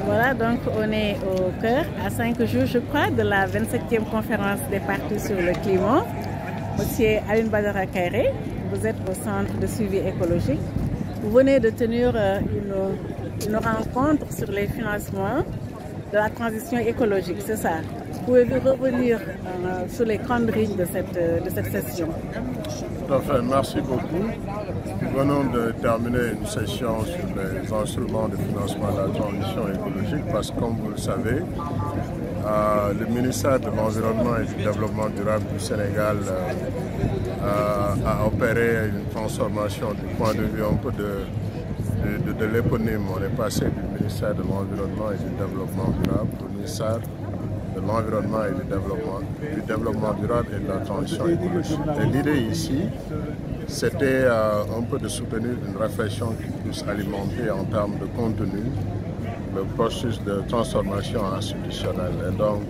Voilà, donc on est au cœur, à 5 jours, je crois, de la 27e conférence des partis sur le climat. Monsieur Alioune Badara Kairé, vous êtes au centre de suivi écologique. Vous venez de tenir une rencontre sur les financements de la transition écologique, c'est ça? Pouvez-vous revenir sur les grandes lignes de cette session? Tout à fait, merci beaucoup. Nous venons de terminer une session sur les instruments de financement de la transition écologique parce que, comme vous le savez, le ministère de l'Environnement et du Développement durable du Sénégal a opéré une transformation du point de vue un peu de l'éponyme. On est passé du ministère de l'Environnement et du Développement durable au ministère de l'Environnement et du développement durable et de la transition écologique. Et l'idée ici, c'était un peu de soutenir une réflexion qui puisse alimenter en termes de contenu le processus de transformation institutionnelle. Et donc,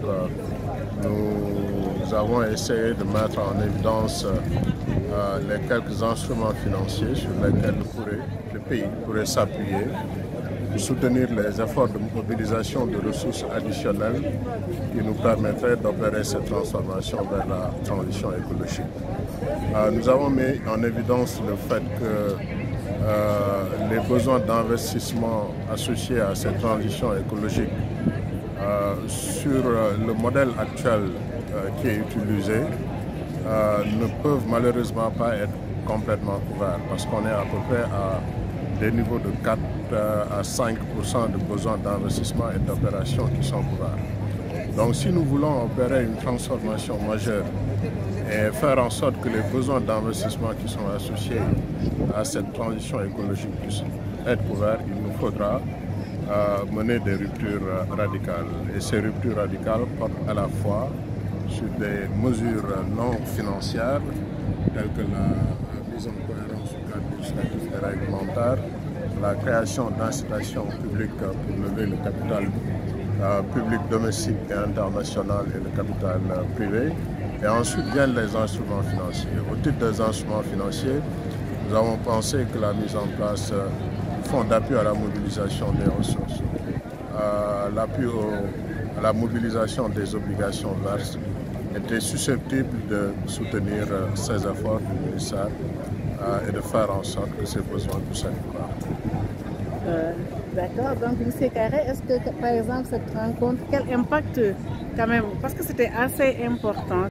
nous avons essayé de mettre en évidence les quelques instruments financiers sur lesquels le pays pourrait s'appuyer pour soutenir les efforts de mobilisation de ressources additionnelles qui nous permettraient d'opérer cette transformation vers la transition écologique. Nous avons mis en évidence le fait que les besoins d'investissement associés à cette transition écologique sur le modèle actuel qui est utilisé ne peuvent malheureusement pas être complètement couverts parce qu'on est à peu près à des niveaux de 4 à 5% de besoins d'investissement et d'opérations qui sont couverts. Donc si nous voulons opérer une transformation majeure et faire en sorte que les besoins d'investissement qui sont associés à cette transition écologique puissent être couverts, il nous faudra mener des ruptures radicales. Et ces ruptures radicales portent à la fois sur des mesures non financières, telles que la mise en cohérence du cadre législatif et réglementaire, la création d'incitations publiques pour lever le capital public domestique et international et le capital privé. Et ensuite viennent les instruments financiers. Au titre des instruments financiers, nous avons pensé que la mise en place du fonds d'appui à la mobilisation des ressources, l'appui à la mobilisation des obligations verses était susceptible de soutenir ces efforts du ministère et de faire en sorte que ces besoins puissent être couverts. D'accord, donc M. Kairé, est-ce que par exemple cette rencontre, quel impact quand même, parce que c'était assez important.